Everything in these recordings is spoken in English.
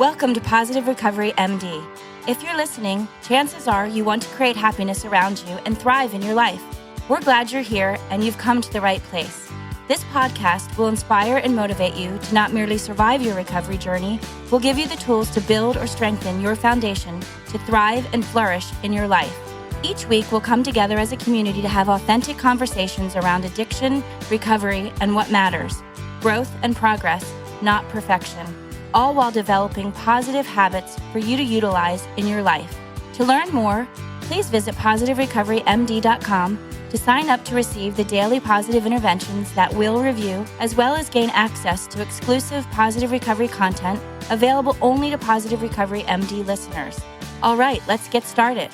Welcome to Positive Recovery MD. If you're listening, chances are you want to create happiness around you and thrive in your life. We're glad you're here and you've come to the right place. This podcast will inspire and motivate you to not merely survive your recovery journey, we'll give you the tools to build or strengthen your foundation to thrive and flourish in your life. Each week, we'll come together as a community to have authentic conversations around addiction, recovery, and what matters. Growth and progress, not perfection. All while developing positive habits for you to utilize in your life. To learn more, please visit positiverecoverymd.com to sign up to receive the daily positive interventions that we'll review, as well as gain access to exclusive Positive Recovery content available only to Positive Recovery MD listeners. All right, let's get started.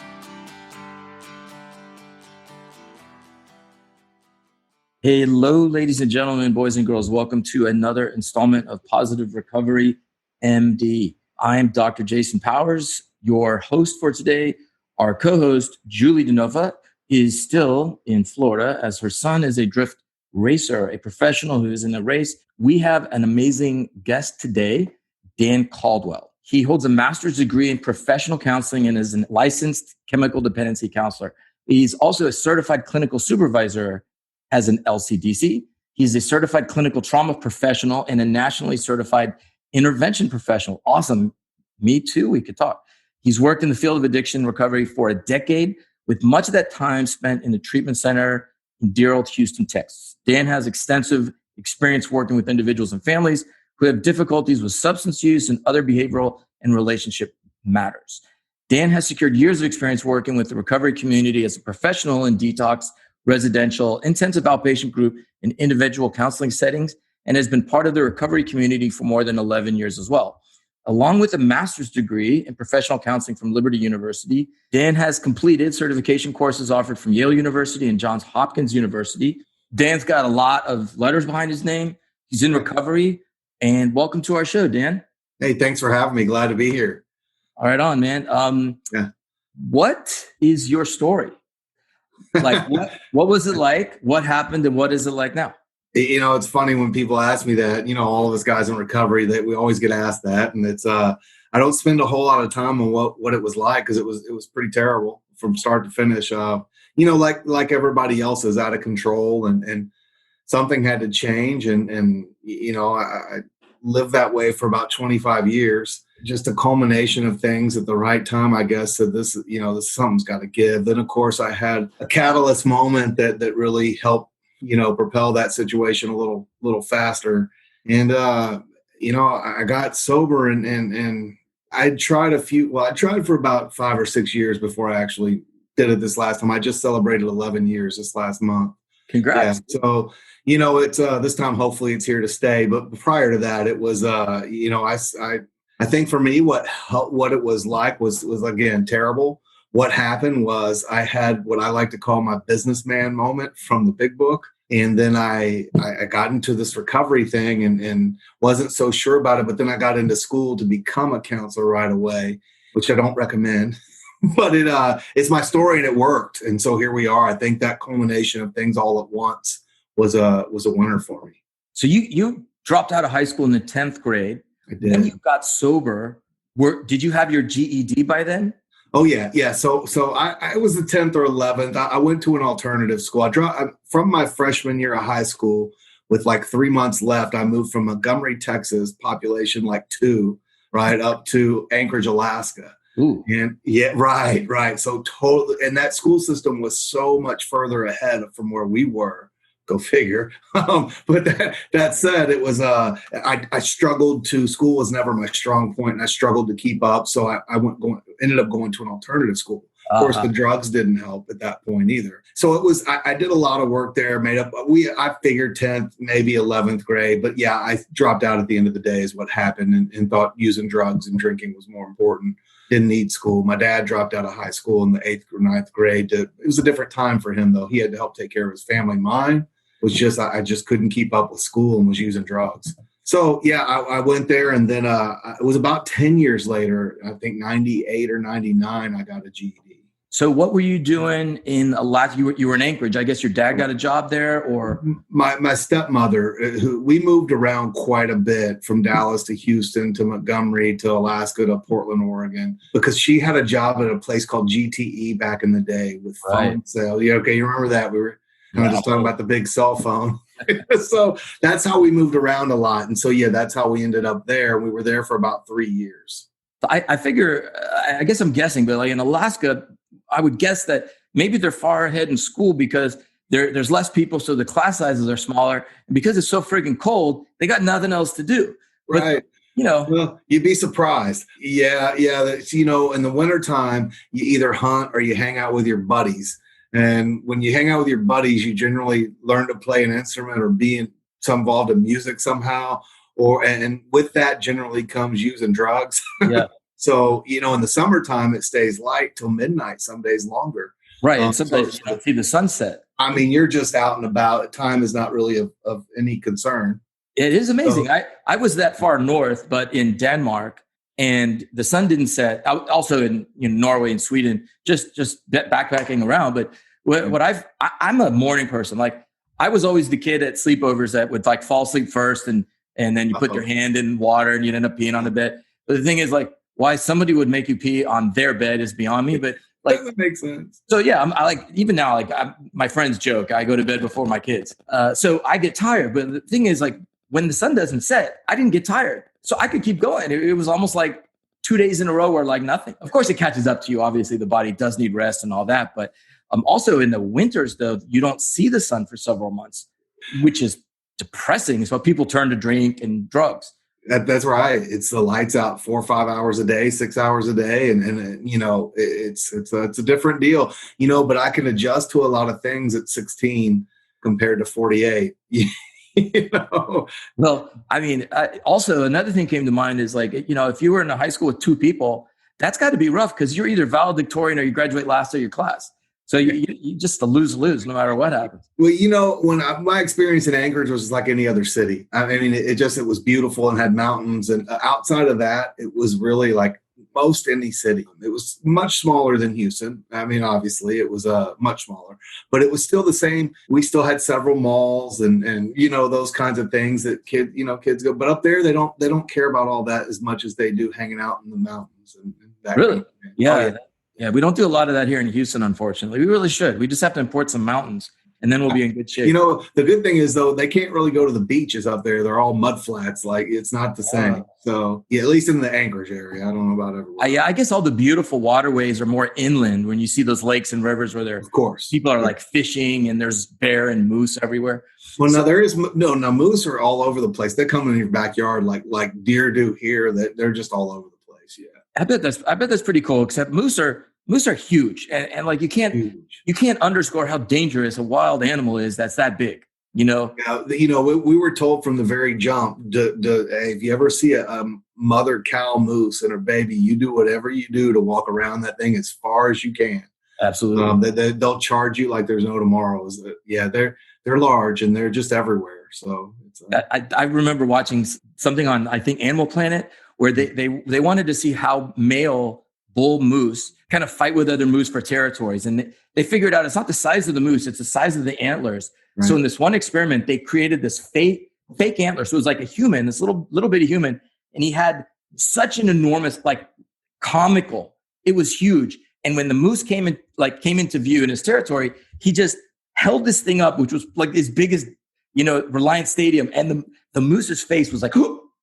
Hello, ladies and gentlemen, boys and girls. Welcome to another installment of Positive Recovery MD. I am Dr. Jason Powers, your host for today. Our co-host, Julie DeNova, is still in Florida as her son is a drift racer, a professional who is in the race. We have an amazing guest today, Dan Caldwell. He holds a master's degree in professional counseling and is a licensed chemical dependency counselor. He's also a certified clinical supervisor as an LCDC. He's a certified clinical trauma professional and a nationally certified intervention professional. Awesome. Me too. We could talk. He's worked in the field of addiction recovery for a decade, with much of that time spent in the treatment center in dear old Houston, Texas. Dan has extensive experience working with individuals and families who have difficulties with substance use and other behavioral and relationship matters. Dan has secured years of experience working with the recovery community as a professional in detox, residential, intensive outpatient group, and individual counseling settings, and has been part of the recovery community for more than 11 years as well. Along with a master's degree in professional counseling from Liberty University, Dan has completed certification courses offered from Yale University and Johns Hopkins University. Dan's got a lot of letters behind his name. He's in recovery, and welcome to our show, Dan. Hey, thanks for having me. Glad to be here. All right, on, man. What is your story? Like, what was it like? What happened, and what is it like now? You know, it's funny when people ask me that. You know, all of us guys in recovery, that we always get asked that, and it's I don't spend a whole lot of time on what it was like, because it was pretty terrible from start to finish. You know, like everybody else is out of control, and something had to change, and you know, I lived that way for about 25 years. Just a culmination of things at the right time, I guess. So this, you know, something's got to give. Then, of course, I had a catalyst moment that really helped, you know, propel that situation a little faster. And, you know, I got sober and I tried for about 5 or 6 years before I actually did it this last time. I just celebrated 11 years this last month. Congrats. Yeah, so, you know, it's this time, hopefully it's here to stay. But prior to that, it was, you know, I think for me, what it was like was again terrible. What happened was I had what I like to call my businessman moment from the big book. And then I got into this recovery thing and wasn't so sure about it. But then I got into school to become a counselor right away, which I don't recommend. But it's my story and it worked. And so here we are. I think that culmination of things all at once was a winner for me. So you dropped out of high school in the 10th grade. I did. When you got sober, did you have your GED by then? Oh, yeah. Yeah. So I was the 10th or 11th. I went to an alternative school. I dropped from my freshman year of high school with like 3 months left. I moved from Montgomery, Texas, population like 2, right, up to Anchorage, Alaska. Ooh. And yeah, right. So totally. And that school system was so much further ahead from where we were. Go figure. But that said, it was I struggled to. School was never my strong point, and I struggled to keep up. So I ended up going to an alternative school. Of course, the drugs didn't help at that point either. So it was. I did a lot of work there. I figured 10th, maybe 11th grade, but yeah, I dropped out at the end of the day is what happened, and thought using drugs and drinking was more important. Didn't need school. My dad dropped out of high school in the 8th or 9th grade. It was a different time for him, though. He had to help take care of his family. Mine was just, I just couldn't keep up with school and was using drugs. So yeah, I went there, and then it was about 10 years later, I think 98 or 99, I got a GED. So what were you doing in Alaska? You were in Anchorage. I guess your dad got a job there, or my stepmother, who we moved around quite a bit from Dallas to Houston to Montgomery to Alaska to Portland, Oregon, because she had a job at a place called GTE back in the day with phone sales. Yeah, okay, you remember that? We were kind of just talking about the big cell phone. So that's how we moved around a lot. And so, yeah, that's how we ended up there. We were there for about 3 years. I figure, I guess I'm guessing, but like in Alaska, I would guess that maybe they're far ahead in school because there's less people, so the class sizes are smaller. And because it's so freaking cold, they got nothing else to do. But, right. Well, you'd be surprised. Yeah. In the wintertime, you either hunt or you hang out with your buddies. And when you hang out with your buddies, you generally learn to play an instrument or be involved in music somehow. And with that generally comes using drugs. Yeah. So, in the summertime, it stays light till midnight, some days longer. Right. And sometimes you don't see the sunset. I mean, you're just out and about. Time is not really of any concern. It is amazing. So, I was that far north, but in Denmark, and the sun didn't set. Also in Norway and Sweden, just backpacking around. But I'm a morning person. Like I was always the kid at sleepovers that would like fall asleep first, and then you put your hand in water and you'd end up peeing on the bed. But the thing is, like, why somebody would make you pee on their bed is beyond me. But like, doesn't make sense. So yeah, I like even now, like my friends joke, I go to bed before my kids. So I get tired. But the thing is, like, when the sun doesn't set, I didn't get tired. So I could keep going. It was almost like 2 days in a row where like nothing. Of course, it catches up to you. Obviously, the body does need rest and all that. But also in the winters, though, you don't see the sun for several months, which is depressing. So people turn to drink and drugs. That's right. It's the lights out 4 or 5 hours a day, 6 hours a day. And it's a different deal, but I can adjust to a lot of things at 16 compared to 48. Well, I mean, also another thing came to mind is like, if you were in a high school with 2 people, that's got to be rough because you're either valedictorian or you graduate last of your class. So you just a lose no matter what happens. Well, my experience in Anchorage was like any other city. I mean, it was beautiful and had mountains. And outside of that, it was really like most any city. It was much smaller than Houston. I mean, obviously it was much smaller, but it was still the same. We still had several malls and those kinds of things that kids go. But up there, they don't care about all that as much as they do hanging out in the mountains and that. Really? Kind of thing. Yeah. Oh, yeah. Yeah, we don't do a lot of that here in Houston, unfortunately. We really should. We just have to import some mountains, and then we'll be in good shape. The good thing is, though, they can't really go to the beaches up there. They're all mud flats. Like, it's not the same. So, yeah, at least in the Anchorage area. I don't know about everywhere. I guess all the beautiful waterways are more inland when you see those lakes and rivers where of course, people are like fishing and there's bear and moose everywhere. Well, now moose are all over the place. They come in your backyard like deer do here. They're just all over the place. Yeah. I bet that's pretty cool. Except moose are huge, and like you can't underscore how dangerous a wild animal is. That's that big, Yeah, we were told from the very jump. Hey, if you ever see a mother cow moose and her baby, you do whatever you do to walk around that thing as far as you can. Absolutely. They'll charge you like there's no tomorrow. Yeah, they're large and they're just everywhere. So I remember watching something on, I think, Animal Planet, where they wanted to see how male bull moose kind of fight with other moose for territories. And they figured out it's not the size of the moose, it's the size of the antlers. Right. So in this one experiment, they created this fake antler. So it was like a human, this little bitty human. And he had such an enormous, like comical, it was huge. And when the moose came into view in his territory, he just held this thing up, which was like as big as, Reliance Stadium. And the moose's face was like,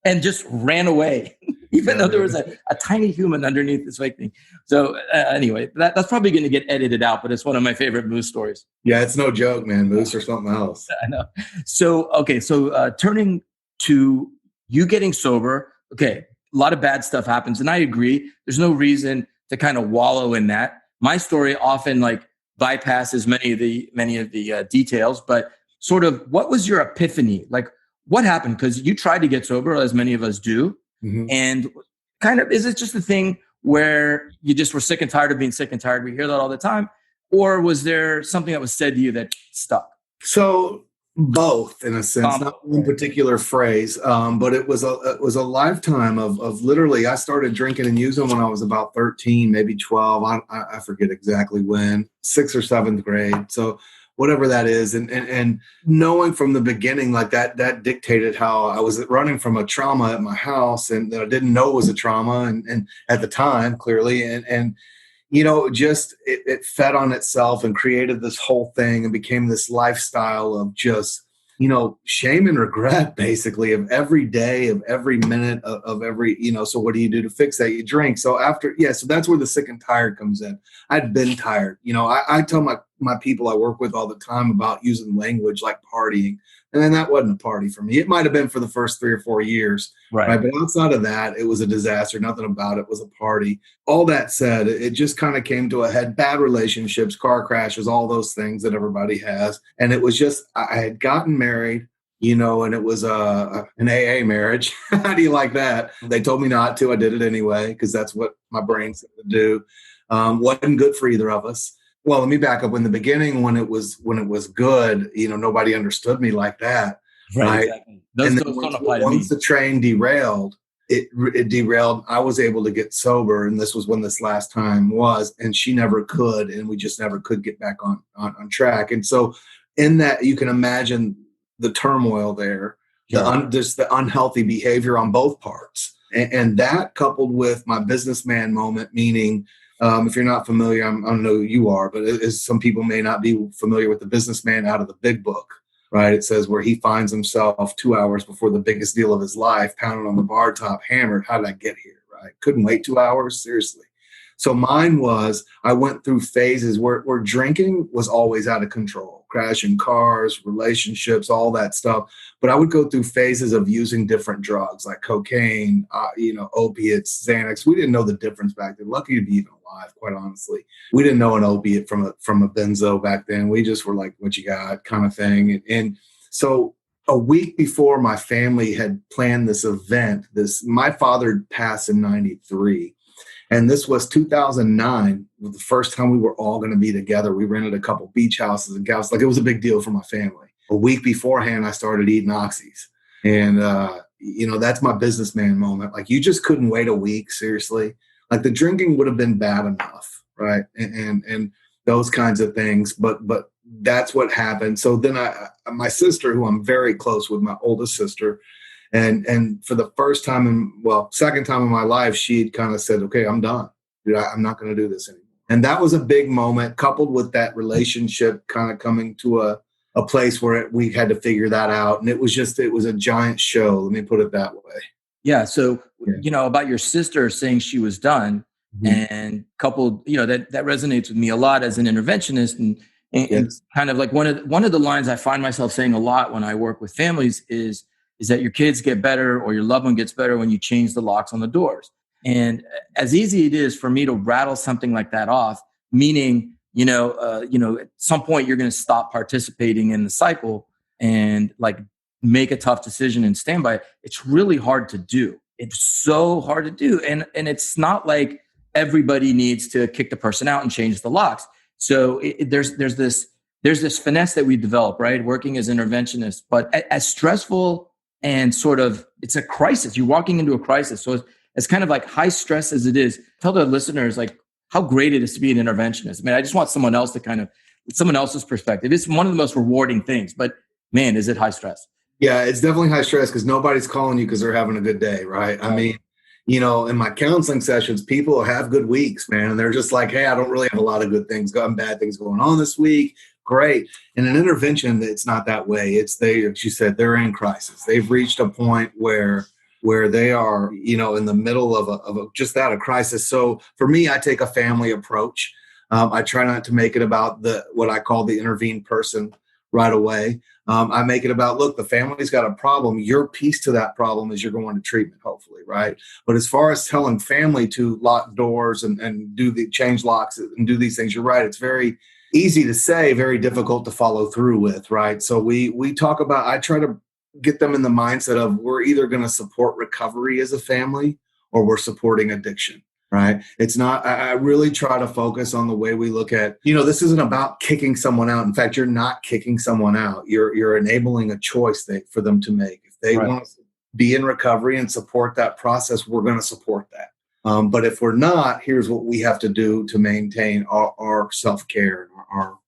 and just ran away, even though there was a tiny human underneath this fake thing. So anyway, that's probably going to get edited out, but it's one of my favorite moose stories. Yeah, it's no joke, man. Moose or something else. I know. So, okay. So turning to you getting sober, okay, a lot of bad stuff happens. And I agree. There's no reason to kind of wallow in that. My story often like bypasses many of the details, but sort of what was your epiphany? Like, what happened? Because you tried to get sober, as many of us do. Mm-hmm. And kind of, is it just a thing where you just were sick and tired of being sick and tired? We hear that all the time. Or was there something that was said to you that stuck? So Both, in a sense, not one particular phrase, but it was a lifetime of literally. I started drinking and using when I was about 13, maybe 12. I forget exactly when, 6th or 7th grade. So whatever that is, and knowing from the beginning, like that dictated how I was running from a trauma at my house, and that I didn't know was a trauma, and at the time clearly, and just it fed on itself and created this whole thing and became this lifestyle of just, shame and regret, basically, of every day, of every minute, of every, so what do you do to fix that? You drink. So so that's where the sick and tired comes in. I'd been tired. I tell my people I work with all the time about using language like partying. And then that wasn't a party for me. It might have been for the first 3 or 4 years. Right. But outside of that, it was a disaster. Nothing about it was a party. All that said, it just kind of came to a head. Bad relationships, car crashes, all those things that everybody has. And it was just, I had gotten married, and it was an AA marriage. How do you like that? They told me not to. I did it anyway, because that's what my brain said to do. Wasn't good for either of us. Well, let me back up. In the beginning, when it was good, nobody understood me like that. Right. Exactly. And then once the train derailed, it derailed. I was able to get sober, and this was when this last time was, and she never could, and we just never could get back on track. And so, in that, you can imagine the turmoil there, just the unhealthy behavior on both parts, and that coupled with my businessman moment, meaning. If you're not familiar, I don't know who you are, but some people may not be familiar with the businessman out of the big book, right? It says where he finds himself 2 hours before the biggest deal of his life, pounding on the bar top, hammered. How did I get here, right? Couldn't wait 2 hours, seriously. So mine was, I went through phases where drinking was always out of control, crashing cars, relationships, all that stuff. But I would go through phases of using different drugs like cocaine, opiates, Xanax. We didn't know the difference back then. Lucky to be even alive, quite honestly. We didn't know an opiate from a benzo back then. We just were like, what you got kind of thing. And so a week before my family had planned this event, my father passed in 93. And this was 2009, the first time we were all going to be together. We rented a couple beach houses and gals. Like, it was a big deal for my family. A week beforehand, I started eating oxys. And, that's my businessman moment. Like, you just couldn't wait a week, seriously. Like, the drinking would have been bad enough, right? And those kinds of things. But that's what happened. So then my sister, who I'm very close with, my oldest sister, and for the second time in my life, she kind of said, okay, I'm done. Dude, I'm not going to do this anymore. And that was a big moment, coupled with that relationship kind of coming to a place where we had to figure that out. And it was a giant show. Let me put it that way. Yeah. So, about your sister saying she was done, and coupled, that resonates with me a lot as an interventionist. And kind of like one of the lines I find myself saying a lot when I work with families is that your kids get better or your loved one gets better when you change the locks on the doors. And as easy it is for me to rattle something like that off, meaning, at some point you're going to stop participating in the cycle and like make a tough decision and stand by it. It's really hard to do. It's so hard to do. And it's not like everybody needs to kick the person out and change the locks. So there's this finesse that we develop, right? Working as interventionists, but as stressful and sort of, it's a crisis. You're walking into a crisis. So it's kind of like high stress as it is. Tell the listeners like how great it is to be an interventionist. I mean, I just want someone else to someone else's perspective. It's one of the most rewarding things, but man, is it high stress? Yeah, it's definitely high stress because nobody's calling you because they're having a good day, right? I mean, in my counseling sessions, people have good weeks, man. And they're just like, hey, I don't really have a lot of good things, bad things going on this week. Great. In an intervention, it's not that way. Like you said, they're in crisis. They've reached a point where they are, in the middle of a crisis. So for me, I take a family approach. I try not to make it about what I call the intervened person right away. I make it about, look, the family's got a problem. Your piece to that problem is you're going to treatment, hopefully, right? But as far as telling family to lock doors and change locks and do these things, you're right. It's very easy to say, very difficult to follow through with, right? So we talk about, I try to get them in the mindset of we're either going to support recovery as a family or we're supporting addiction, right? It's not, I really try to focus on the way we look at, this isn't about kicking someone out. In fact, you're not kicking someone out. You're enabling a choice for them to make. If they want to be in recovery and support that process, we're going to support that. But if we're not, here's what we have to do to maintain our self-care and our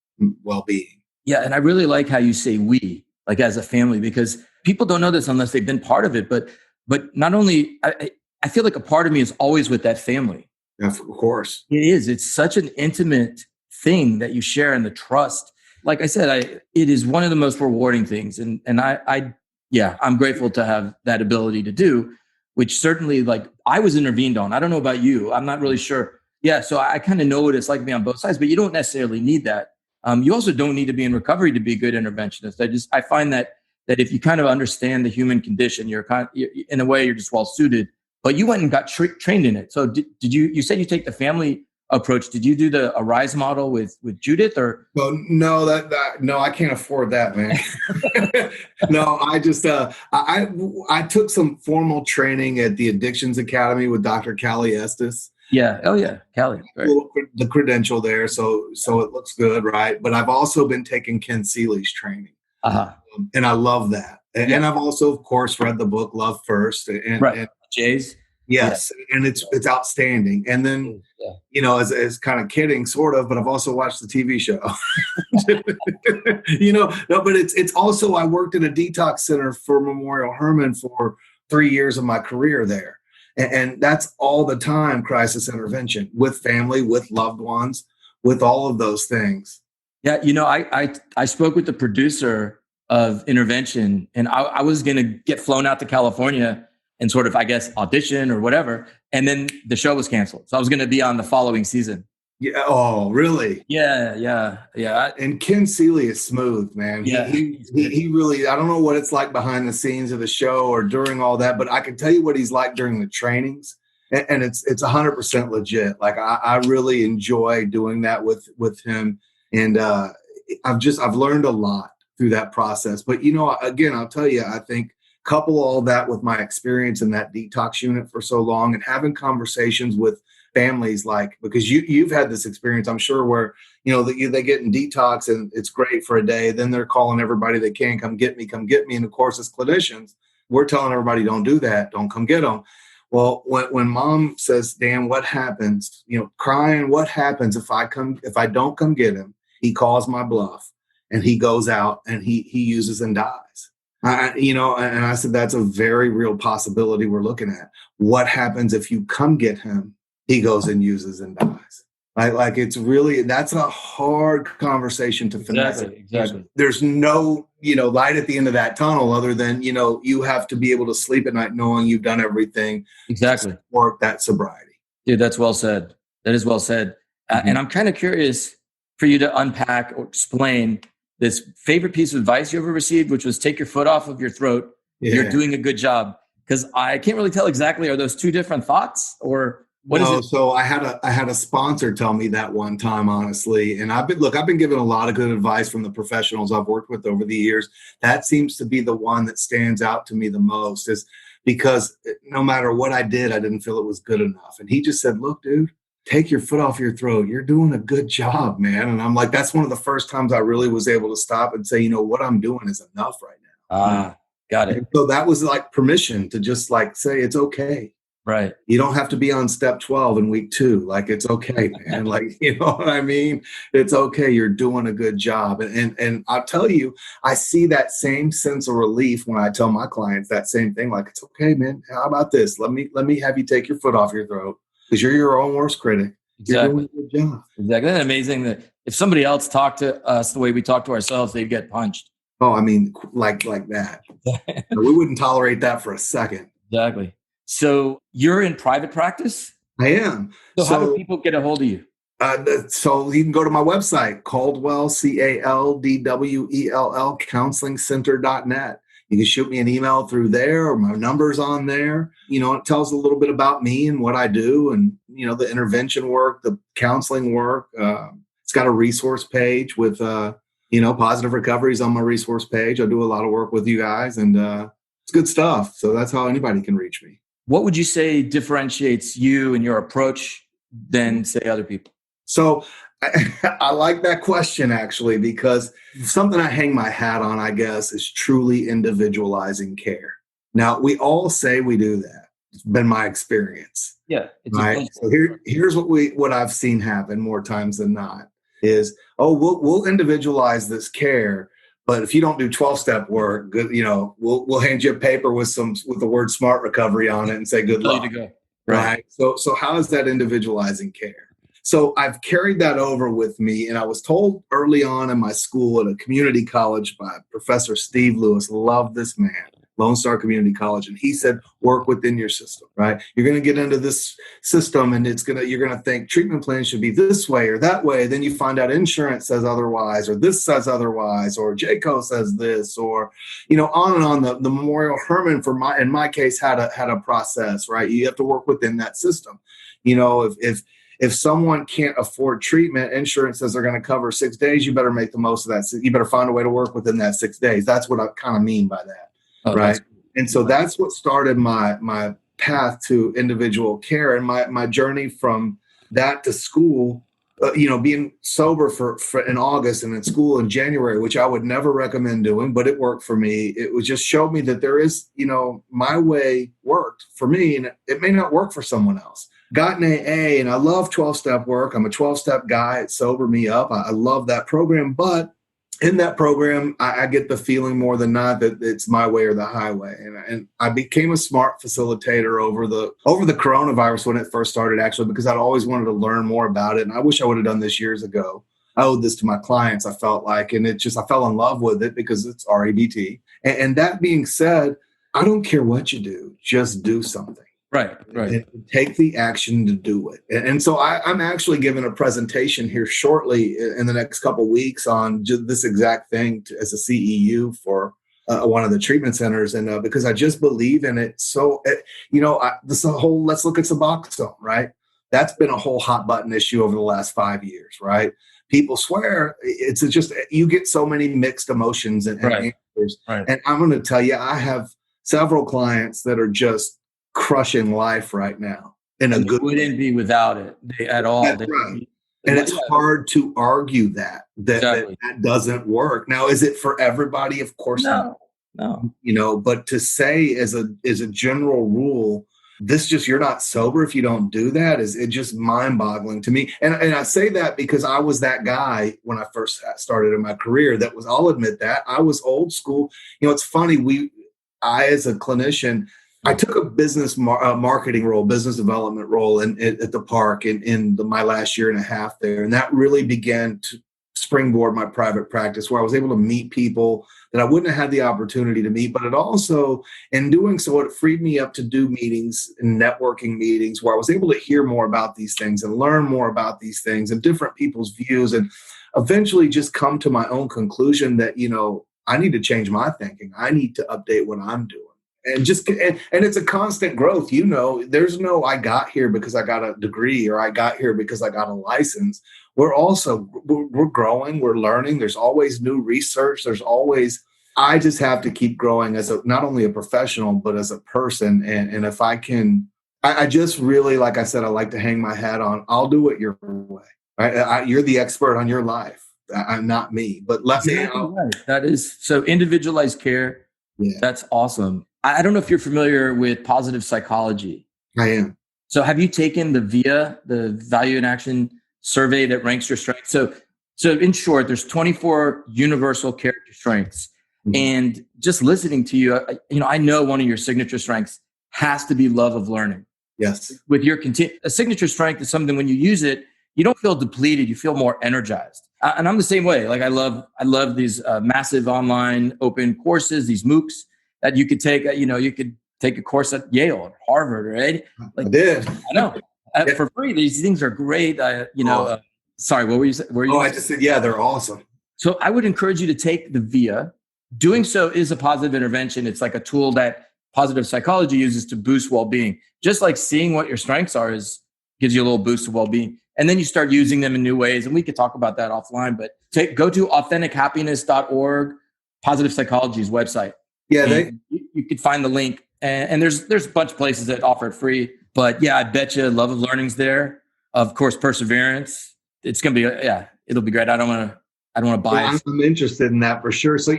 well-being. Yeah. And I really like how you say we, like as a family, because people don't know this unless they've been part of it. But not only, I feel like a part of me is always with that family. Of course. It is. It's such an intimate thing that you share in the trust. Like I said, it is one of the most rewarding things. And I'm grateful to have that ability to do, which certainly like I was intervened on. I don't know about you. I'm not really sure. Yeah. So I kind of know what it's like to be on both sides, but you don't necessarily need that. You also don't need to be in recovery to be a good interventionist. I find that if you kind of understand the human condition, you're in a way, you're just well suited, but you went and got trained in it. So did you said you take the family approach. Did you do the Arise model with Judith or? Well, no, no, I can't afford that, man. No, I just, I took some formal training at the Addictions Academy with Dr. Callie Estes. Yeah. Oh yeah. Callie. Right. The credential there. So it looks good. Right. But I've also been taking Ken Seeley's training. And I love that. And I've also, of course, read the book Love First. And Jay's. Yes. Yeah. And it's outstanding. And then, as kind of kidding, sort of, but I've also watched the TV show. No, but it's also, I worked in a detox center for Memorial Hermann for 3 years of my career there. And that's all the time crisis intervention with family, with loved ones, with all of those things. Yeah. I spoke with the producer of Intervention, and I was going to get flown out to California and sort of, I guess, audition or whatever. And then the show was canceled. So I was going to be on the following season. Yeah. Oh, really? Yeah. And Ken Seeley is smooth, man. Yeah. He really, I don't know what it's like behind the scenes of the show or during all that, but I can tell you what he's like during the trainings. And it's 100% legit. Like I really enjoy doing that with him. And I've learned a lot through that process. But, again, I'll tell you, I think couple all that with my experience in that detox unit for so long and having conversations with families, because you've had this experience, I'm sure, where, they get in detox and it's great for a day. Then they're calling everybody they can, come get me. And of course, as clinicians, we're telling everybody, don't do that. Don't come get them. Well, when mom says, Dan, what happens, crying, what happens if I don't come get him? He calls my bluff and he goes out and he uses and dies. And I said, that's a very real possibility we're looking at. What happens if you come get him? He goes and uses and dies. Like it's really, that's a hard conversation to finesse. Exactly. There's no, light at the end of that tunnel other than, you have to be able to sleep at night knowing you've done everything. Exactly. To work that sobriety. Dude, that's well said. That is well said. And I'm kind of curious for you to unpack or explain this favorite piece of advice you ever received, which was take your foot off of your throat. Yeah. You're doing a good job. Because I can't really tell exactly, are those two different thoughts or what is it? So I had a sponsor tell me that one time, honestly. And I've been given a lot of good advice from the professionals I've worked with over the years. That seems to be the one that stands out to me the most, is because no matter what I did, I didn't feel it was good enough. And he just said, look, dude, take your foot off your throat. You're doing a good job, man. And I'm like, that's one of the first times I really was able to stop and say, what I'm doing is enough right now. Got it. And so that was like permission to just say, it's okay. Right. You don't have to be on step 12 in week 2. Like, it's okay, man. You know what I mean? It's okay. You're doing a good job. And I'll tell you, I see that same sense of relief when I tell my clients that same thing. Like, it's okay, man. How about this? Let me have you take your foot off your throat, because you're your own worst critic. Exactly. You're doing a good job. Exactly. Isn't it amazing that if somebody else talked to us the way we talk to ourselves, they'd get punched? Oh, I mean, like that. We wouldn't tolerate that for a second. Exactly. So you're in private practice? I am. So how do people get a hold of you? So you can go to my website, Caldwell, Caldwell, counselingcenter.net. You can shoot me an email through there, or my number's on there. It tells a little bit about me and what I do, and, the intervention work, the counseling work. It's got a resource page with, positive recoveries on my resource page. I do a lot of work with you guys, and it's good stuff. So that's how anybody can reach me. What would you say differentiates you and your approach than say other people? So I like that question, actually, because something I hang my hat on, I guess, is truly individualizing care. Now, we all say we do that. It's been my experience. Yeah. Right. So here's what I've seen happen more times than not is, we'll individualize this care, but if you don't do 12-step work, good, we'll hand you a paper with the word smart recovery on it and say good luck. To go. Right. So how is that individualizing care? So I've carried that over with me, and I was told early on in my school at a community college by Professor Steve Lewis, love this man, Lone Star Community College, and he said, work within your system, right? You're going to get into this system, and you're going to think treatment plans should be this way or that way. Then you find out insurance says otherwise, or this says otherwise, or JCO says this, or on and on. The Memorial Hermann, in my case, had a process, right? You have to work within that system. If someone can't afford treatment, insurance says they're going to cover 6 days, you better make the most of that. You better find a way to work within that 6 days. That's what I kind of mean by that, right? And so that's what started my path to individual care, and my journey from that to school, being sober for in August and in school in January, which I would never recommend doing, but it worked for me. It was just showed me that there is, my way worked for me, and it may not work for someone else. Got an AA, and I love 12-step work. I'm a 12-step guy. It sobered me up. I love that program. But in that program, I get the feeling more than not that it's my way or the highway. And I became a smart facilitator over the coronavirus when it first started, actually, because I'd always wanted to learn more about it. And I wish I would have done this years ago. I owed this to my clients, I felt like, and I fell in love with it because it's REBT. And that being said, I don't care what you do, just do something. Right. And take the action to do it. And so I'm actually giving a presentation here shortly in the next couple of weeks on just this exact thing as a CEU for one of the treatment centers. And because I just believe in it. So, this whole let's look at Suboxone, right? That's been a whole hot button issue over the last 5 years, right? People swear it's just, you get so many mixed emotions and answers. Right. And I'm going to tell you, I have several clients that are just crushing life right now in a good way. Wouldn't be without it at all. That's right. And it's hard to argue that doesn't work. Now, is it for everybody? Of course not. No. But to say as a general rule, you're not sober if you don't do that, is it just mind-boggling to me. And I say that because I was that guy when I first started in my career I'll admit that I was old school. It's funny. I as a clinician, I took a business marketing role, business development role at the park in my last year and a half there. And that really began to springboard my private practice, where I was able to meet people that I wouldn't have had the opportunity to meet. But it also, in doing so, it freed me up to do meetings and networking meetings where I was able to hear more about these things and learn more about these things and different people's views, and eventually just come to my own conclusion that, I need to change my thinking. I need to update what I'm doing. And it's a constant growth. There's no, I got here because I got a degree, or I got here because I got a license. We're growing, we're learning. There's always new research. I just have to keep growing as not only a professional, but as a person. And if I can, I just really, like I said, I like to hang my hat on, I'll do it your way. Right? You're the expert on your life. I'm not me, but let me know. Right. That is so individualized care. Yeah. That's awesome. I don't know if you're familiar with positive psychology. I am. So have you taken the VIA, the Value in Action survey that ranks your strengths? So in short, there's 24 universal character strengths. Mm-hmm. And just listening to you, I know one of your signature strengths has to be love of learning. Yes. With your a signature strength is something when you use it, you don't feel depleted, you feel more energized. And I'm the same way. Like I love these massive online open courses, these MOOCs that you could take. You could take a course at Yale or Harvard, right? I did. I know for free. These things are great. Sorry, what were you saying? I just said, yeah, they're awesome. So I would encourage you to take the VIA. Doing so is a positive intervention. It's like a tool that positive psychology uses to boost well-being. Just like seeing what your strengths are gives you a little boost of well-being. And then you start using them in new ways. And we could talk about that offline, but go to AuthenticHappiness.org, Positive Psychology's website. Yeah, you could find the link. And there's a bunch of places that offer it free. But yeah, I bet you Love of Learning's there. of course, perseverance. It's going to be, it'll be great. I don't want to bias. I'm interested in that for sure. So,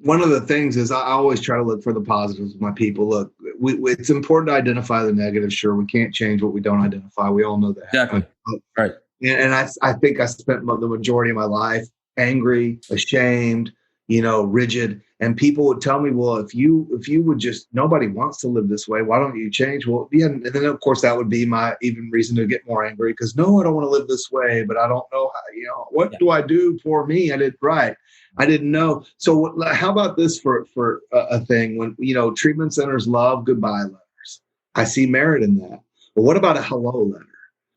one of the things is I always try to look for the positives with my people. Look, it's important to identify the negatives. Sure, we can't change what we don't identify. We all know that. Exactly. Right. And I think I spent the majority of my life angry, ashamed, rigid. And people would tell me, well, if you would just, nobody wants to live this way. Why don't you change? Well, yeah. And then of course that would be my even reason to get more angry because no, I don't want to live this way, but I don't know how, what do I do for me? I did right. I didn't know. So how about this for a thing when, treatment centers love goodbye letters. I see merit in that. But what about a hello letter?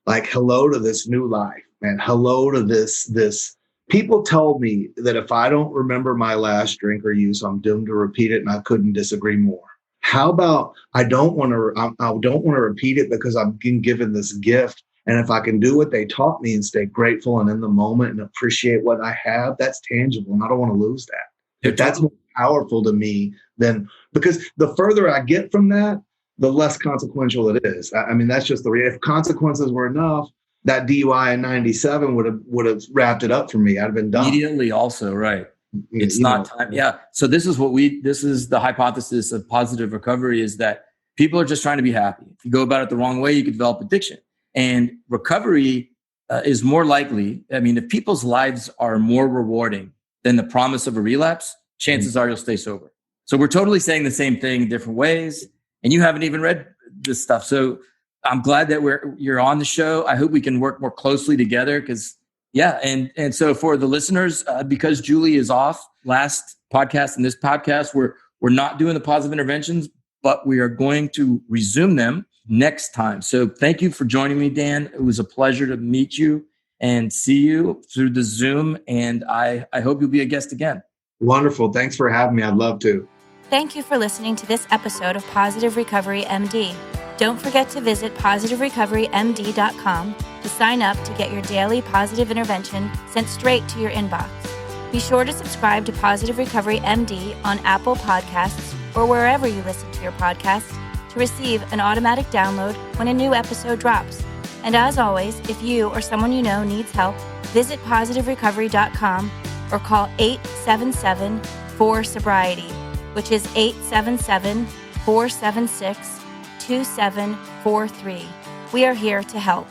Like hello to this new life, man. Hello to this. People told me that if I don't remember my last drink or use, I'm doomed to repeat it, and I couldn't disagree more. How about I don't want to repeat it because I'm being given this gift, and if I can do what they taught me and stay grateful and in the moment and appreciate what I have, that's tangible, and I don't want to lose that. If that's more powerful to me than because the further I get from that, the less consequential it is. I mean, that's just if consequences were enough. That DUI in 97 would have wrapped it up for me. I'd have been done. Immediately also, right. It's not time. Yeah. So this is this is the hypothesis of positive recovery is that people are just trying to be happy. If you go about it the wrong way, you could develop addiction. And recovery is more likely. I mean, if people's lives are more rewarding than the promise of a relapse, chances are you'll stay sober. So we're totally saying the same thing in different ways. And you haven't even read this stuff. So I'm glad that you're on the show. I hope we can work more closely together because, and so for the listeners, because Julie is off last podcast and this podcast, we're not doing the positive interventions, but we are going to resume them next time. So thank you for joining me, Dan. It was a pleasure to meet you and see you through the Zoom, and I hope you'll be a guest again. Wonderful. Thanks for having me. I'd love to. Thank you for listening to this episode of Positive Recovery MD. Don't forget to visit positiverecoverymd.com to sign up to get your daily positive intervention sent straight to your inbox. Be sure to subscribe to Positive Recovery MD on Apple Podcasts or wherever you listen to your podcasts to receive an automatic download when a new episode drops. And as always, if you or someone you know needs help, visit positiverecovery.com or call 877-4-SOBRIETY, which is 877-476-2743. We are here to help.